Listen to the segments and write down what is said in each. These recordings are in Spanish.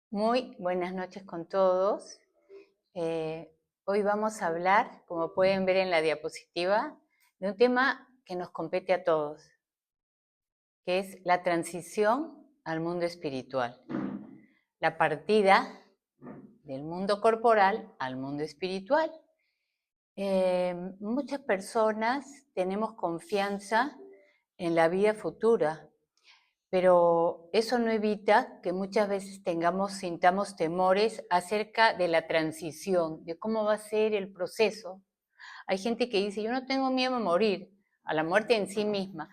Muy buenas noches con todos. Hoy vamos a hablar, como pueden ver en la diapositiva, de un tema que nos compete a todos, que es la transición al mundo espiritual. La partida del mundo corporal al mundo espiritual. Muchas personas tenemos confianza en la vida futura, pero eso no evita que muchas veces sintamos temores acerca de la transición, de cómo va a ser el proceso. Hay gente que dice, yo no tengo miedo a morir, a la muerte en sí misma,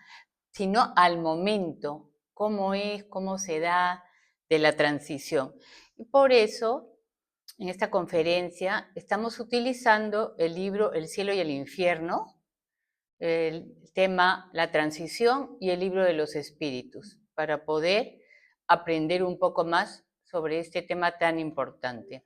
sino al momento, cómo es, cómo se da de la transición. Y por eso, en esta conferencia, estamos utilizando el libro El cielo y el infierno, el tema La transición y el libro de los espíritus, para poder aprender un poco más sobre este tema tan importante.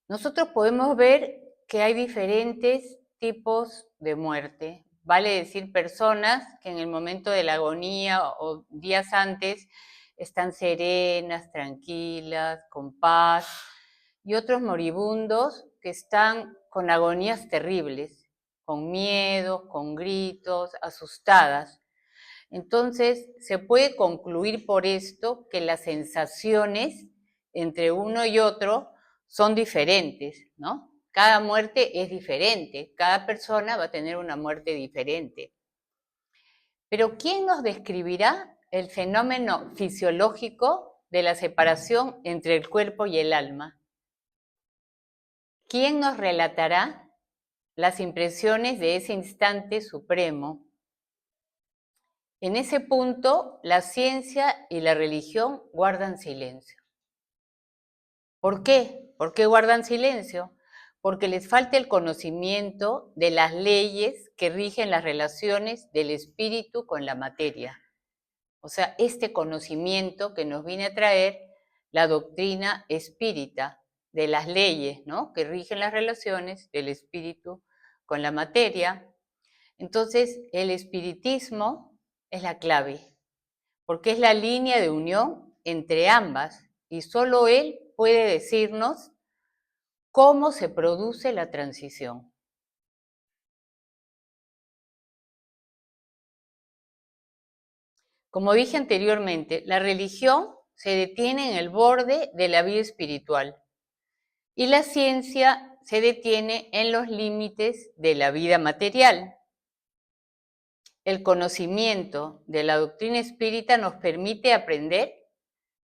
Nosotros podemos ver que hay diferentes tipos de muerte, vale decir personas que en el momento de la agonía o días antes están serenas, tranquilas, con paz, y otros moribundos que están con agonías terribles, con miedos, con gritos, asustadas. Entonces, se puede concluir por esto que las sensaciones entre uno y otro son diferentes, ¿no? Cada muerte es diferente, cada persona va a tener una muerte diferente. Pero ¿quién nos describirá el fenómeno fisiológico de la separación entre el cuerpo y el alma? ¿Quién nos relatará las impresiones de ese instante supremo? En ese punto, la ciencia y la religión guardan silencio. ¿Por qué? ¿Por qué guardan silencio? Porque les falta el conocimiento de las leyes que rigen las relaciones del espíritu con la materia. O sea, este conocimiento que nos viene a traer la doctrina espírita de las leyes, ¿no?, que rigen las relaciones del espíritu con la materia. Entonces, el espiritismo es la clave, porque es la línea de unión entre ambas y solo él puede decirnos cómo se produce la transición. Como dije anteriormente, la religión se detiene en el borde de la vida espiritual y la ciencia se detiene en los límites de la vida material. El conocimiento de la doctrina espírita nos permite aprender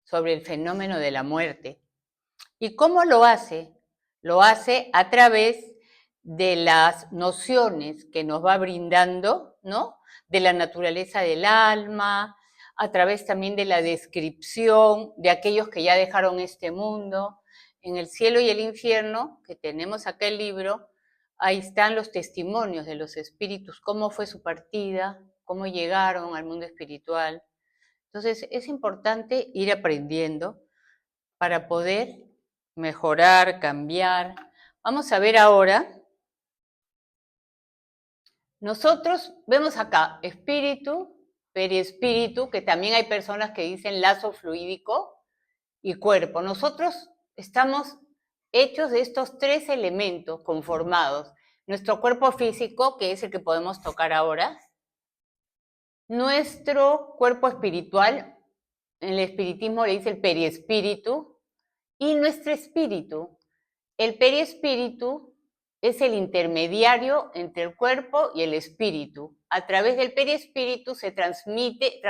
sobre el fenómeno de la muerte. ¿Y cómo lo hace? Lo hace a través de las nociones que nos va brindando, ¿no?, de la naturaleza del alma, a través también de la descripción de aquellos que ya dejaron este mundo. En El cielo y el infierno, que tenemos acá el libro, ahí están los testimonios de los espíritus, cómo fue su partida, cómo llegaron al mundo espiritual. Entonces, es importante ir aprendiendo para poder mejorar, cambiar. Vamos a ver ahora. Nosotros vemos acá espíritu, periespíritu, que también hay personas que dicen lazo fluídico, y cuerpo. Nosotros estamos hechos de estos tres elementos conformados. Nuestro cuerpo físico, que es el que podemos tocar ahora. Nuestro cuerpo espiritual, en el espiritismo le dice el periespíritu. Y nuestro espíritu. El periespíritu es el intermediario entre el cuerpo y el espíritu. A través del periespíritu se transmite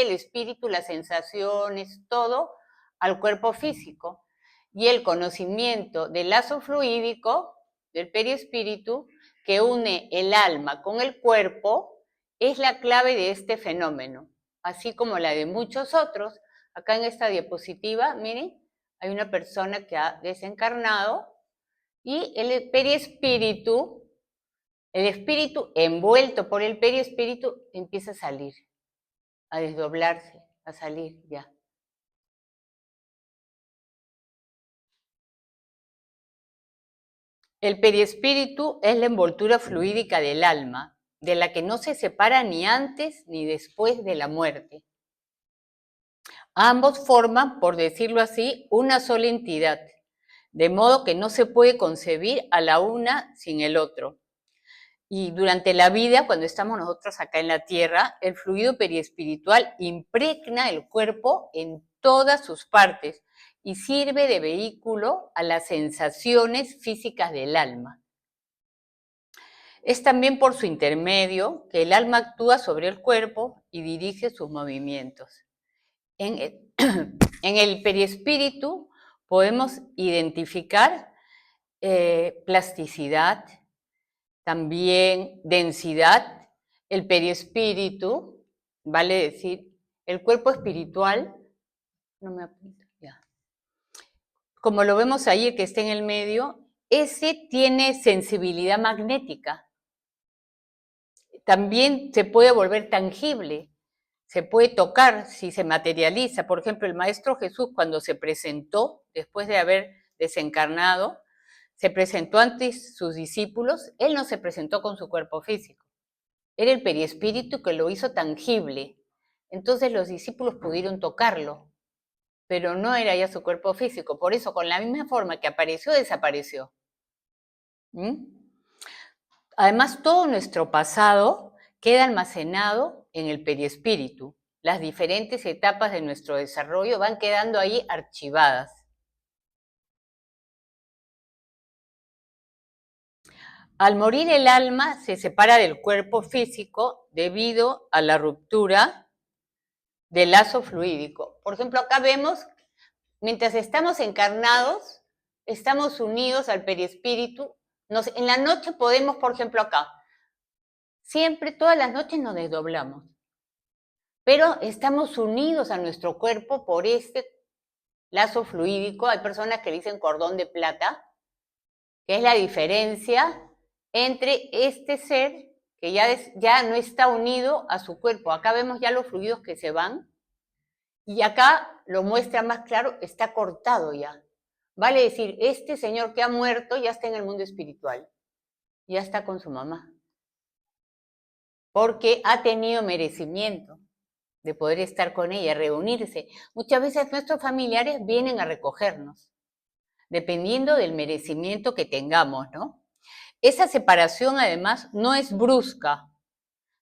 el espíritu, las sensaciones, todo al cuerpo físico. Y el conocimiento del lazo fluídico del periespíritu, que une el alma con el cuerpo, es la clave de este fenómeno, así como la de muchos otros. Acá en esta diapositiva, miren, hay una persona que ha desencarnado y el periespíritu, el espíritu envuelto por el periespíritu, empieza a salir, a desdoblarse, a salir ya. El periespíritu es la envoltura fluídica del alma, de la que no se separa ni antes ni después de la muerte. Ambos forman, por decirlo así, una sola entidad, de modo que no se puede concebir a la una sin el otro. Y durante la vida, cuando estamos nosotros acá en la Tierra, el fluido periespiritual impregna el cuerpo en todas sus partes y sirve de vehículo a las sensaciones físicas del alma. Es también por su intermedio que el alma actúa sobre el cuerpo y dirige sus movimientos. En el periespíritu podemos identificar plasticidad, también densidad. El periespíritu, vale decir, el cuerpo espiritual, no me apunto, ya. Como lo vemos ahí, el que está en el medio, ese tiene sensibilidad magnética. También se puede volver tangible, se puede tocar si se materializa. Por ejemplo, el Maestro Jesús, cuando se presentó, después de haber desencarnado, se presentó ante sus discípulos. Él no se presentó con su cuerpo físico, era el periespíritu que lo hizo tangible. Entonces los discípulos pudieron tocarlo, pero no era ya su cuerpo físico. Por eso, con la misma forma que apareció, desapareció. Además, todo nuestro pasado queda almacenado en el periespíritu. Las diferentes etapas de nuestro desarrollo van quedando ahí archivadas. Al morir el alma se separa del cuerpo físico debido a la ruptura del lazo fluídico. Por ejemplo, acá vemos, mientras estamos encarnados, estamos unidos al periespíritu. En la noche podemos, por ejemplo, acá, siempre, todas las noches nos desdoblamos, pero estamos unidos a nuestro cuerpo por este lazo fluídico. Hay personas que le dicen cordón de plata, que es la diferencia entre este ser que ya no está unido a su cuerpo. Acá vemos ya los fluidos que se van, y acá lo muestra más claro, está cortado ya. Vale decir, este señor que ha muerto ya está en el mundo espiritual, ya está con su mamá, porque ha tenido merecimiento de poder estar con ella, reunirse. Muchas veces nuestros familiares vienen a recogernos, dependiendo del merecimiento que tengamos, ¿no? Esa separación, además, no es brusca.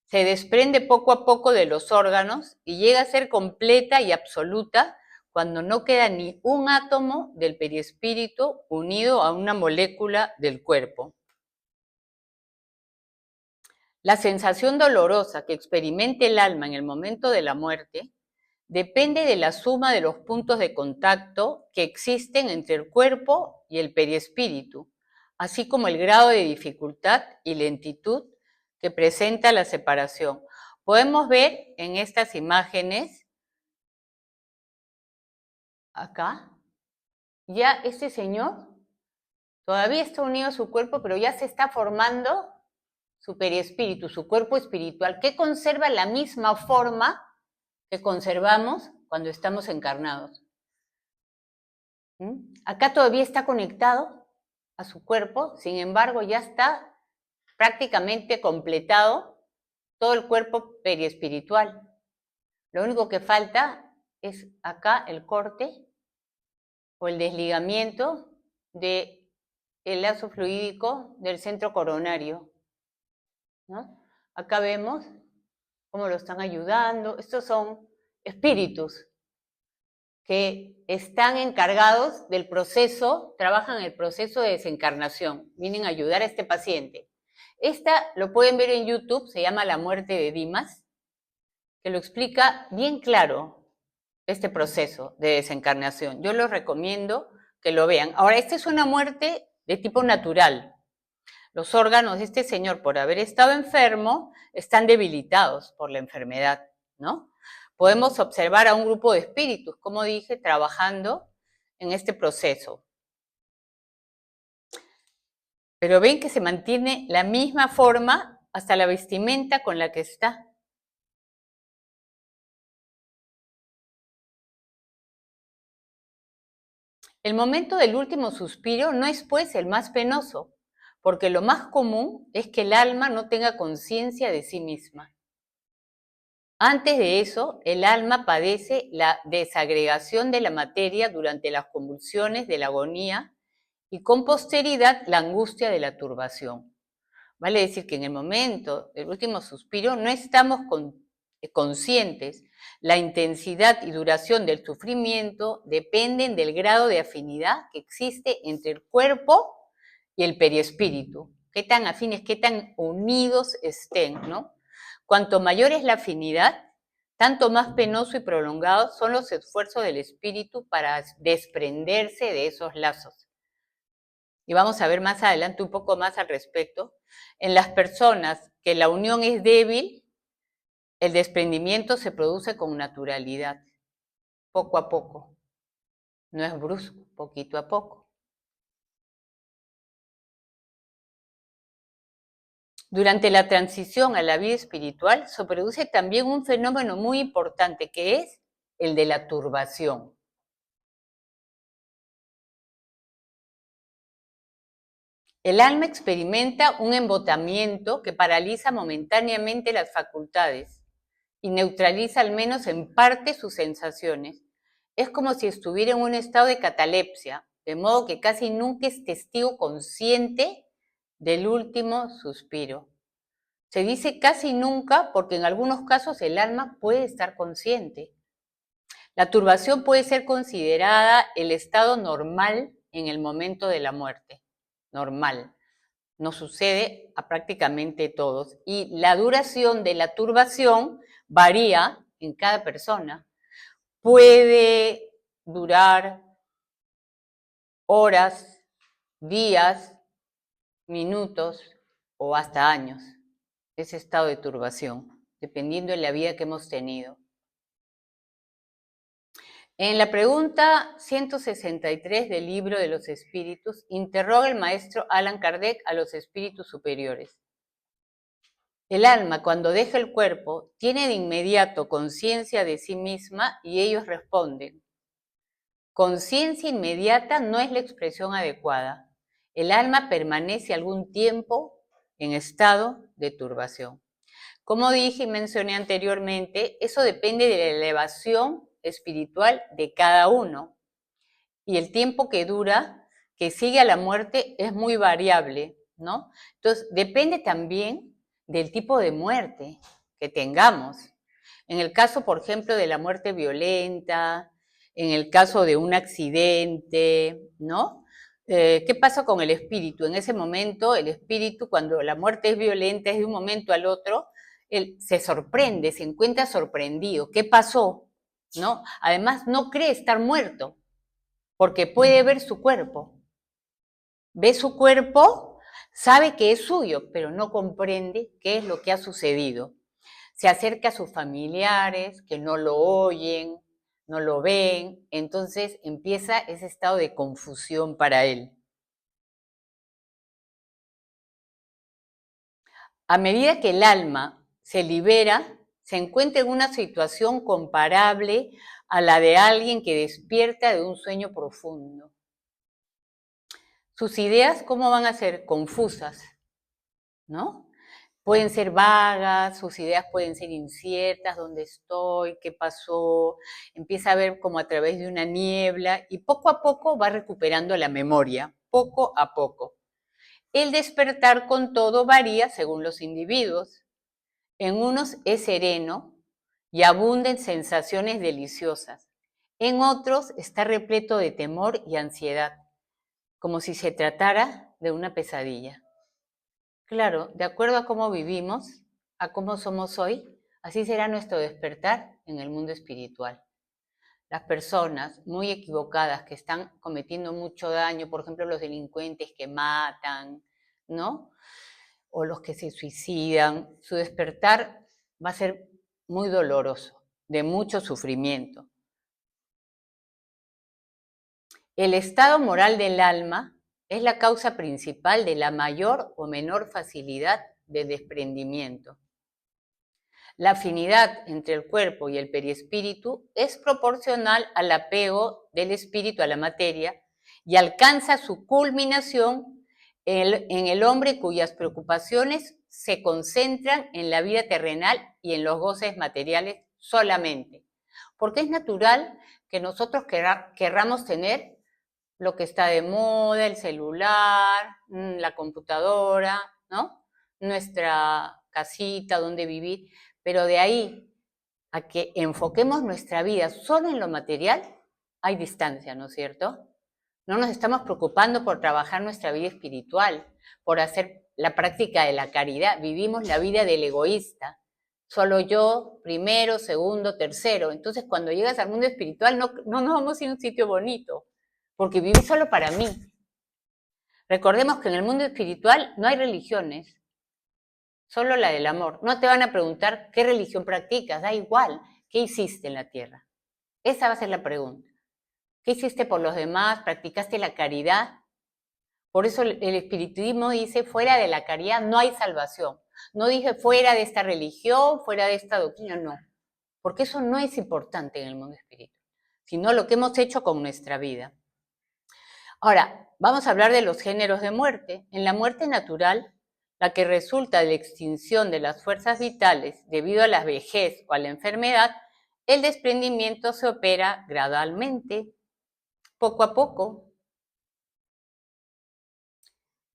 Se desprende poco a poco de los órganos y llega a ser completa y absoluta cuando no queda ni un átomo del periespíritu unido a una molécula del cuerpo. La sensación dolorosa que experimente el alma en el momento de la muerte depende de la suma de los puntos de contacto que existen entre el cuerpo y el periespíritu, así como el grado de dificultad y lentitud que presenta la separación. Podemos ver en estas imágenes, acá, ya este señor todavía está unido a su cuerpo, pero ya se está formando su periespíritu, su cuerpo espiritual, que conserva la misma forma que conservamos cuando estamos encarnados. Acá todavía está conectado a su cuerpo, sin embargo ya está prácticamente completado todo el cuerpo periespiritual. Lo único que falta es acá el corte o el desligamiento del lazo fluídico del centro coronario, ¿no? Acá vemos cómo lo están ayudando. Estos son espíritus que están encargados del proceso, trabajan en el proceso de desencarnación, vienen a ayudar a este paciente. Esta lo pueden ver en YouTube, se llama La muerte de Dimas, que lo explica bien claro este proceso de desencarnación. Yo los recomiendo que lo vean. Ahora, esta es una muerte de tipo natural. Los órganos de este señor, por haber estado enfermo, están debilitados por la enfermedad, ¿no? Podemos observar a un grupo de espíritus, como dije, trabajando en este proceso. Pero ven que se mantiene la misma forma hasta la vestimenta con la que está. El momento del último suspiro no es, pues, el más penoso, porque lo más común es que el alma no tenga conciencia de sí misma. Antes de eso, el alma padece la desagregación de la materia durante las convulsiones de la agonía y con posteridad la angustia de la turbación. Vale decir que en el momento del último suspiro no estamos conscientes. La intensidad y duración del sufrimiento dependen del grado de afinidad que existe entre el cuerpo y el perispíritu. Qué tan afines, qué tan unidos estén, ¿no? Cuanto mayor es la afinidad, tanto más penoso y prolongado son los esfuerzos del espíritu para desprenderse de esos lazos. Y vamos a ver más adelante un poco más al respecto. En las personas que la unión es débil, el desprendimiento se produce con naturalidad, poco a poco. No es brusco, poquito a poco. Durante la transición a la vida espiritual se produce también un fenómeno muy importante que es el de la turbación. El alma experimenta un embotamiento que paraliza momentáneamente las facultades y neutraliza al menos en parte sus sensaciones. Es como si estuviera en un estado de catalepsia, de modo que casi nunca es testigo consciente del último suspiro. Se dice casi nunca porque en algunos casos el alma puede estar consciente. La turbación puede ser considerada el estado normal en el momento de la muerte. Normal. Nos sucede a prácticamente todos. Y la duración de la turbación varía en cada persona. Puede durar horas, días, minutos o hasta años. Ese estado de turbación, dependiendo de la vida que hemos tenido. En la pregunta 163 del Libro de los Espíritus, interroga el maestro Allan Kardec a los espíritus superiores. El alma, cuando deja el cuerpo, tiene de inmediato conciencia de sí misma y ellos responden. Conciencia inmediata no es la expresión adecuada. El alma permanece algún tiempo en estado de turbación. Como dije y mencioné anteriormente, eso depende de la elevación espiritual de cada uno. Y el tiempo que dura, que sigue a la muerte, es muy variable, ¿no? Entonces, depende también del tipo de muerte que tengamos. En el caso, por ejemplo, de la muerte violenta, en el caso de un accidente, ¿no? ¿Qué pasa con el espíritu? En ese momento, el espíritu, cuando la muerte es violenta, es de un momento al otro, él se sorprende, se encuentra sorprendido. ¿Qué pasó? ¿No? Además, no cree estar muerto, porque puede ver su cuerpo. Ve su cuerpo, sabe que es suyo, pero no comprende qué es lo que ha sucedido. Se acerca a sus familiares, que no lo oyen, no lo ven, entonces empieza ese estado de confusión para él. A medida que el alma se libera, se encuentra en una situación comparable a la de alguien que despierta de un sueño profundo. Sus ideas, ¿cómo van a ser? Confusas, ¿no? Pueden ser vagas, sus ideas pueden ser inciertas, dónde estoy, qué pasó, empieza a ver como a través de una niebla y poco a poco va recuperando la memoria, poco a poco. El despertar con todo varía según los individuos. En unos es sereno y abunda en sensaciones deliciosas. En otros está repleto de temor y ansiedad, como si se tratara de una pesadilla. Claro, de acuerdo a cómo vivimos, a cómo somos hoy, así será nuestro despertar en el mundo espiritual. Las personas muy equivocadas que están cometiendo mucho daño, por ejemplo, los delincuentes que matan, ¿no? O los que se suicidan, su despertar va a ser muy doloroso, de mucho sufrimiento. El estado moral del alma es la causa principal de la mayor o menor facilidad de desprendimiento. La afinidad entre el cuerpo y el perispíritu es proporcional al apego del espíritu a la materia y alcanza su culminación en el hombre cuyas preocupaciones se concentran en la vida terrenal y en los goces materiales solamente. Porque es natural que nosotros querramos tener lo que está de moda, el celular, la computadora, ¿no? Nuestra casita, donde vivir, pero de ahí a que enfoquemos nuestra vida solo en lo material, hay distancia, ¿no es cierto? No nos estamos preocupando por trabajar nuestra vida espiritual, por hacer la práctica de la caridad. Vivimos la vida del egoísta. Solo yo, primero, segundo, tercero. Entonces, cuando llegas al mundo espiritual, no nos vamos a ir a un sitio bonito, porque viví solo para mí. Recordemos que en el mundo espiritual no hay religiones, solo la del amor. No te van a preguntar qué religión practicas, da igual, qué hiciste en la tierra. Esa va a ser la pregunta. ¿Qué hiciste por los demás? ¿Practicaste la caridad? Por eso el espiritismo dice, fuera de la caridad no hay salvación. No dije fuera de esta religión, fuera de esta doctrina, no. Porque eso no es importante en el mundo espiritual, sino lo que hemos hecho con nuestra vida. Ahora, vamos a hablar de los géneros de muerte. En la muerte natural, la que resulta de la extinción de las fuerzas vitales debido a la vejez o a la enfermedad, el desprendimiento se opera gradualmente, poco a poco.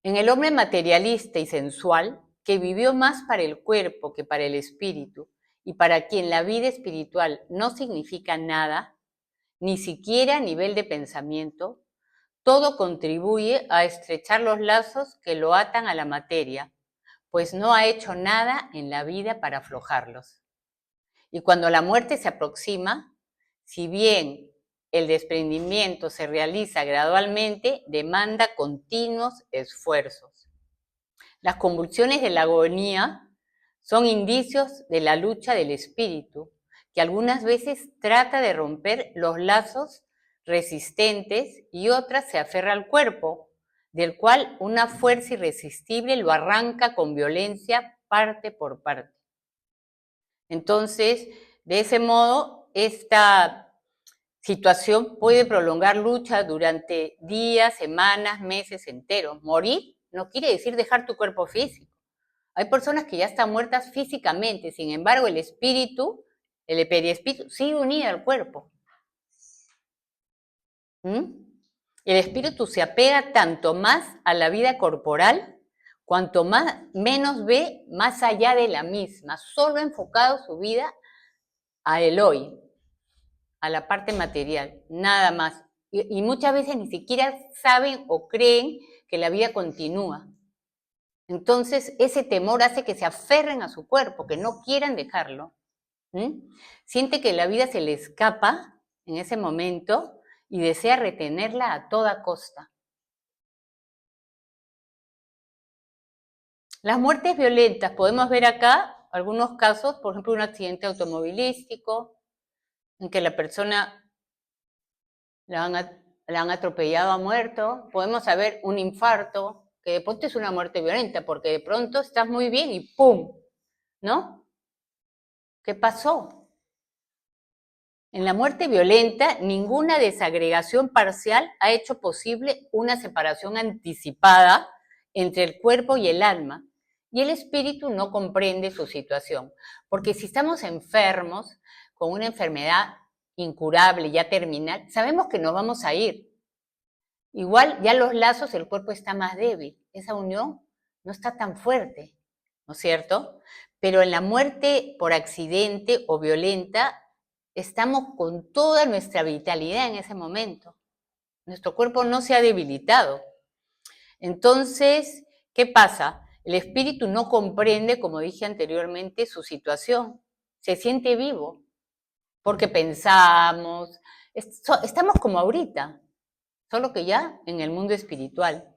En el hombre materialista y sensual, que vivió más para el cuerpo que para el espíritu, y para quien la vida espiritual no significa nada, ni siquiera a nivel de pensamiento, todo contribuye a estrechar los lazos que lo atan a la materia, pues no ha hecho nada en la vida para aflojarlos. Y cuando la muerte se aproxima, si bien el desprendimiento se realiza gradualmente, demanda continuos esfuerzos. Las convulsiones de la agonía son indicios de la lucha del espíritu, que algunas veces trata de romper los lazos resistentes y otras se aferra al cuerpo, del cual una fuerza irresistible lo arranca con violencia parte por parte. Entonces, de ese modo, esta situación puede prolongar lucha durante días, semanas, meses enteros. Morir no quiere decir dejar tu cuerpo físico. Hay personas que ya están muertas físicamente, sin embargo, el espíritu, el periespíritu, sigue unido al cuerpo. El espíritu se apega tanto más a la vida corporal, cuanto menos ve más allá de la misma, solo enfocado su vida a el hoy, a la parte material, nada más. Y muchas veces ni siquiera saben o creen que la vida continúa. Entonces, ese temor hace que se aferren a su cuerpo, que no quieran dejarlo. Siente que la vida se le escapa en ese momento y desea retenerla a toda costa. Las muertes violentas, podemos ver acá algunos casos, por ejemplo, un accidente automovilístico, en que la persona la han atropellado, ha muerto. Podemos saber un infarto, que de pronto es una muerte violenta, porque de pronto estás muy bien y ¡pum! ¿No? ¿Qué pasó? En la muerte violenta, ninguna desagregación parcial ha hecho posible una separación anticipada entre el cuerpo y el alma, y el espíritu no comprende su situación, porque si estamos enfermos con una enfermedad incurable, ya terminal, sabemos que nos vamos a ir. Igual ya los lazos, el cuerpo está más débil, esa unión no está tan fuerte, ¿no es cierto? Pero en la muerte por accidente o violenta, estamos con toda nuestra vitalidad en ese momento. Nuestro cuerpo no se ha debilitado. Entonces, ¿qué pasa? El espíritu no comprende, como dije anteriormente, su situación. Se siente vivo, porque pensamos, estamos como ahorita, solo que ya en el mundo espiritual.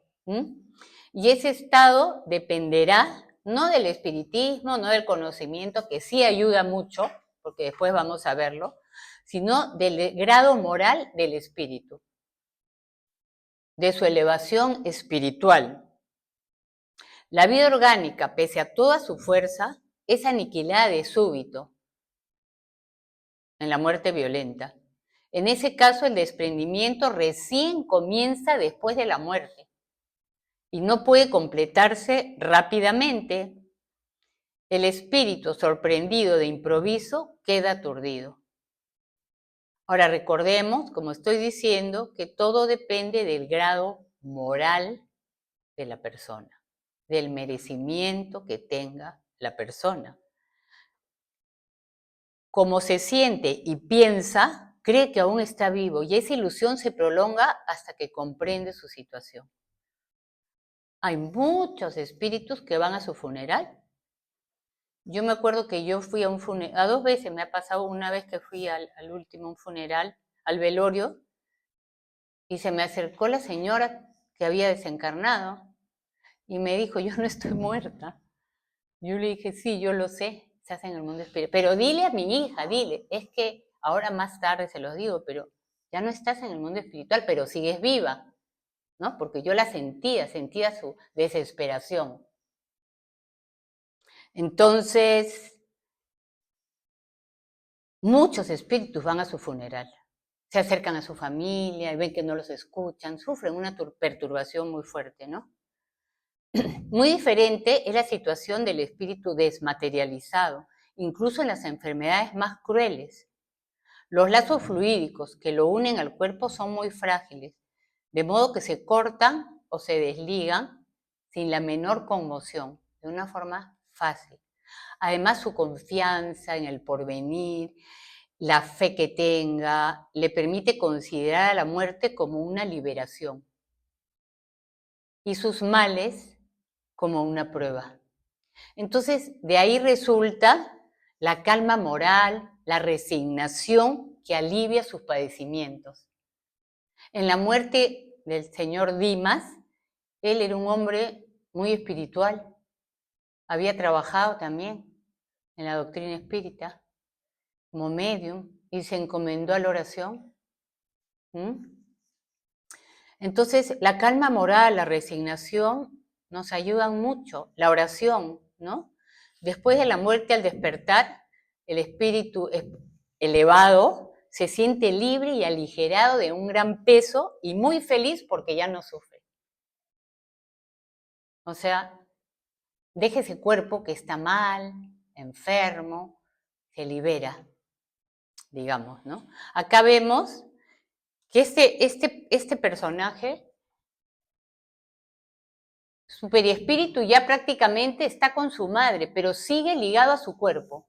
Y ese estado dependerá no del espiritismo, no del conocimiento, que sí ayuda mucho, porque después vamos a verlo, sino del grado moral del espíritu, de su elevación espiritual. La vida orgánica, pese a toda su fuerza, es aniquilada de súbito en la muerte violenta. En ese caso, el desprendimiento recién comienza después de la muerte y no puede completarse rápidamente. El espíritu sorprendido de improviso queda aturdido. Ahora recordemos, como estoy diciendo, que todo depende del grado moral de la persona, del merecimiento que tenga la persona. Como se siente y piensa, cree que aún está vivo y esa ilusión se prolonga hasta que comprende su situación. Hay muchos espíritus que van a su funeral. Yo me acuerdo que yo fui a un funeral, a 2 veces me ha pasado, una vez que fui al último funeral, al velorio, y se me acercó la señora que había desencarnado y me dijo, yo no estoy muerta. Yo le dije, sí, yo lo sé, se hace en el mundo espiritual. Pero dile a mi hija, dile, es que ahora más tarde se los digo, pero ya no estás en el mundo espiritual, pero sigues viva, ¿no? Porque yo la sentía su desesperación. Entonces, muchos espíritus van a su funeral, se acercan a su familia y ven que no los escuchan, sufren una perturbación muy fuerte, ¿no? Muy diferente es la situación del espíritu desmaterializado, incluso en las enfermedades más crueles. Los lazos fluídicos que lo unen al cuerpo son muy frágiles, de modo que se cortan o se desligan sin la menor conmoción, de una forma fácil. Además, su confianza en el porvenir, la fe que tenga, le permite considerar a la muerte como una liberación y sus males como una prueba. Entonces, de ahí resulta la calma moral, la resignación que alivia sus padecimientos. En la muerte del señor Dimas, él era un hombre muy espiritual, había trabajado también en la doctrina espírita como medium y se encomendó a la oración. Entonces, la calma moral, la resignación nos ayudan mucho, la oración, ¿no? Después de la muerte al despertar, el espíritu elevado se siente libre y aligerado de un gran peso y muy feliz porque ya no sufre. O sea, deja ese cuerpo que está mal, enfermo, se libera, digamos, ¿no? Acá vemos que este personaje, su perispíritu ya prácticamente está con su madre, pero sigue ligado a su cuerpo.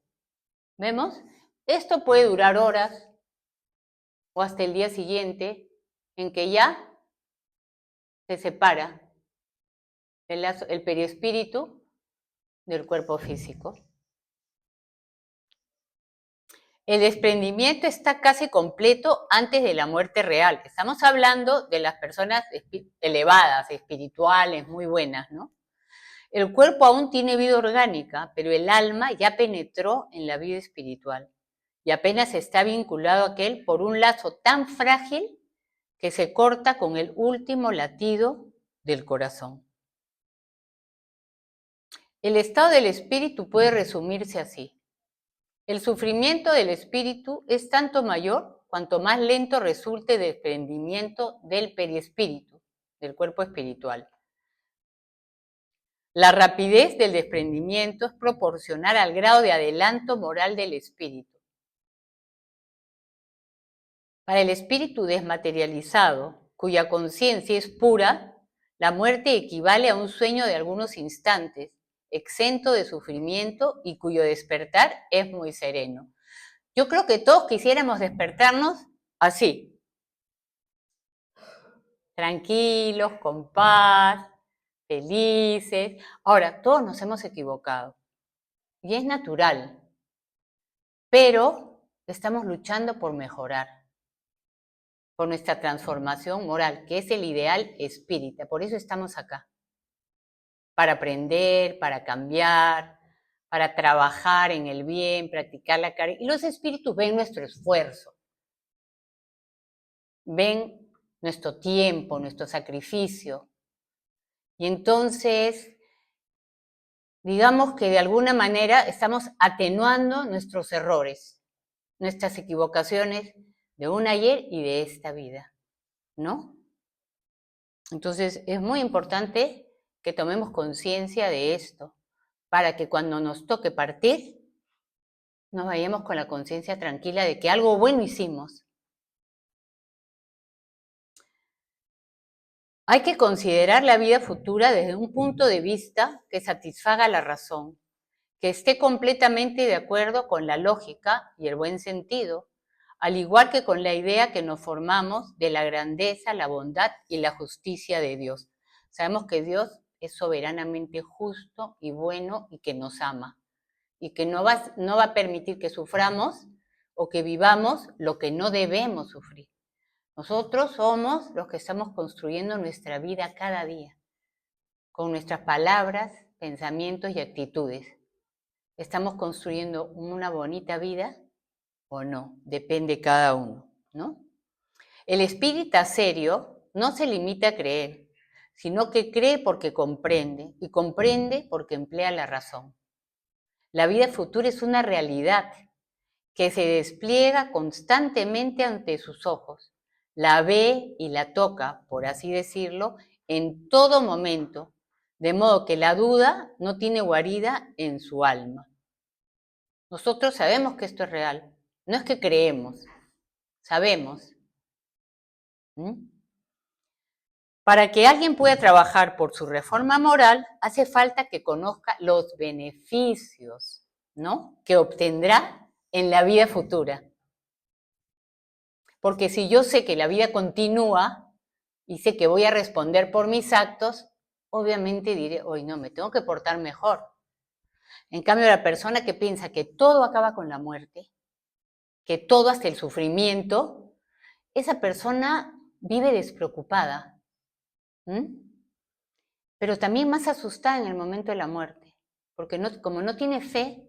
¿Vemos? Esto puede durar horas o hasta el día siguiente, en que ya se separa el perispíritu del cuerpo físico. El desprendimiento está casi completo antes de la muerte real. Estamos hablando de las personas elevadas, espirituales, muy buenas, ¿no? El cuerpo aún tiene vida orgánica, pero el alma ya penetró en la vida espiritual y apenas está vinculado a aquel por un lazo tan frágil que se corta con el último latido del corazón. El estado del espíritu puede resumirse así. El sufrimiento del espíritu es tanto mayor cuanto más lento resulte el desprendimiento del perispíritu, del cuerpo espiritual. La rapidez del desprendimiento es proporcional al grado de adelanto moral del espíritu. Para el espíritu desmaterializado, cuya conciencia es pura, la muerte equivale a un sueño de algunos instantes, exento de sufrimiento y cuyo despertar es muy sereno. Yo creo que todos quisiéramos despertarnos así, tranquilos, con paz, felices. Ahora, todos nos hemos equivocado y es natural, pero estamos luchando por mejorar, por nuestra transformación moral, que es el ideal espírita. Por eso estamos acá, para aprender, para cambiar, para trabajar en el bien, practicar la caridad. Y los espíritus ven nuestro esfuerzo, ven nuestro tiempo, nuestro sacrificio. Y entonces, digamos que de alguna manera estamos atenuando nuestros errores, nuestras equivocaciones de un ayer y de esta vida, ¿no? Entonces, es muy importante que tomemos conciencia de esto, para que cuando nos toque partir, nos vayamos con la conciencia tranquila de que algo bueno hicimos. Hay que considerar la vida futura desde un punto de vista que satisfaga la razón, que esté completamente de acuerdo con la lógica y el buen sentido, al igual que con la idea que nos formamos de la grandeza, la bondad y la justicia de Dios. Sabemos que Dios es soberanamente justo y bueno y que nos ama, y que no va a permitir que suframos o que vivamos lo que no debemos sufrir. Nosotros somos los que estamos construyendo nuestra vida cada día, con nuestras palabras, pensamientos y actitudes. ¿Estamos construyendo una bonita vida o no? Depende cada uno, ¿no? El espírita serio no se limita a creer, sino que cree porque comprende, y comprende porque emplea la razón. La vida futura es una realidad que se despliega constantemente ante sus ojos. La ve y la toca, por así decirlo, en todo momento, de modo que la duda no tiene guarida en su alma. Nosotros sabemos que esto es real, no es que creemos, sabemos. Para que alguien pueda trabajar por su reforma moral, hace falta que conozca los beneficios, ¿no?, que obtendrá en la vida futura. Porque si yo sé que la vida continúa y sé que voy a responder por mis actos, obviamente diré, hoy no, me tengo que portar mejor. En cambio, la persona que piensa que todo acaba con la muerte, que todo hasta el sufrimiento, esa persona vive despreocupada, pero también más asustada en el momento de la muerte, porque como no tiene fe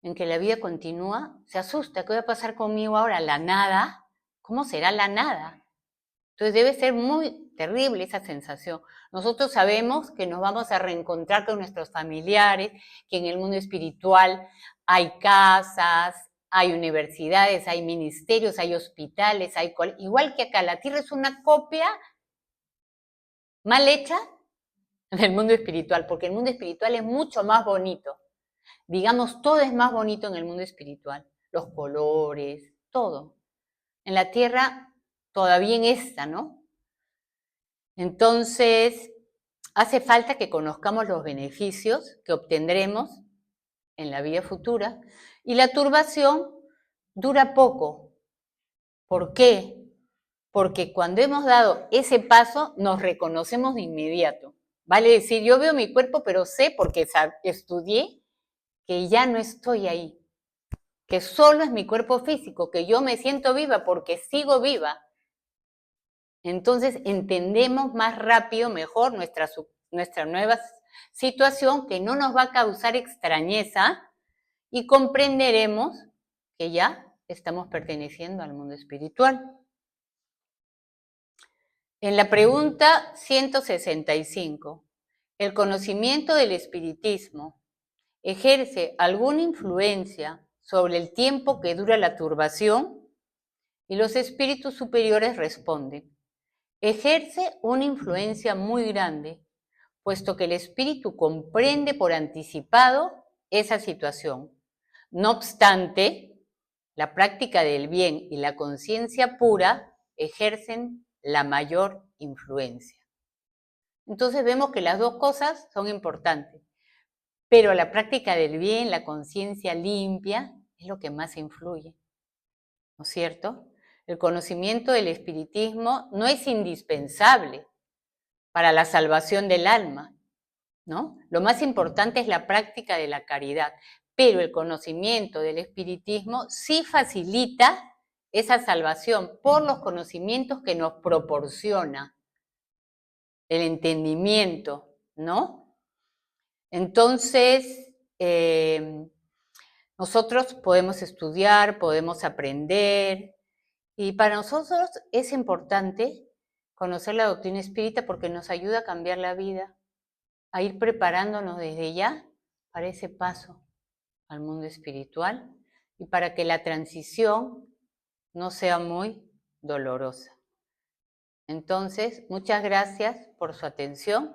en que la vida continúa, se asusta. ¿Qué va a pasar conmigo ahora? ¿La nada? ¿Cómo será la nada? Entonces debe ser muy terrible esa sensación. Nosotros sabemos que nos vamos a reencontrar con nuestros familiares, que en el mundo espiritual hay casas, hay universidades, hay ministerios, hay hospitales, igual que acá. La Tierra es una copia mal hecha del mundo espiritual, porque el mundo espiritual es mucho más bonito. Digamos, todo es más bonito en el mundo espiritual. Los colores, todo. En la Tierra, todavía en esta, ¿no? Entonces, hace falta que conozcamos los beneficios que obtendremos en la vida futura, y la turbación dura poco. ¿Por qué? Porque cuando hemos dado ese paso, nos reconocemos de inmediato. Vale decir, yo veo mi cuerpo, pero sé, porque estudié, que ya no estoy ahí, que solo es mi cuerpo físico, que yo me siento viva porque sigo viva. Entonces entendemos más rápido, mejor nuestra nueva situación, que no nos va a causar extrañeza, y comprenderemos que ya estamos perteneciendo al mundo espiritual. En la pregunta 165, ¿el conocimiento del espiritismo ejerce alguna influencia sobre el tiempo que dura la turbación? Y los espíritus superiores responden, ejerce una influencia muy grande, puesto que el espíritu comprende por anticipado esa situación. No obstante, la práctica del bien y la conciencia pura ejercen la mayor influencia. Entonces vemos que las dos cosas son importantes, pero la práctica del bien, la conciencia limpia, es lo que más influye, ¿no es cierto? El conocimiento del espiritismo no es indispensable para la salvación del alma, ¿no? Lo más importante es la práctica de la caridad, pero el conocimiento del espiritismo sí facilita esa salvación por los conocimientos que nos proporciona, el entendimiento, ¿no? Entonces, nosotros podemos estudiar, podemos aprender, y para nosotros es importante conocer la doctrina espírita porque nos ayuda a cambiar la vida, a ir preparándonos desde ya para ese paso al mundo espiritual y para que la transición no sea muy dolorosa. Entonces, muchas gracias por su atención.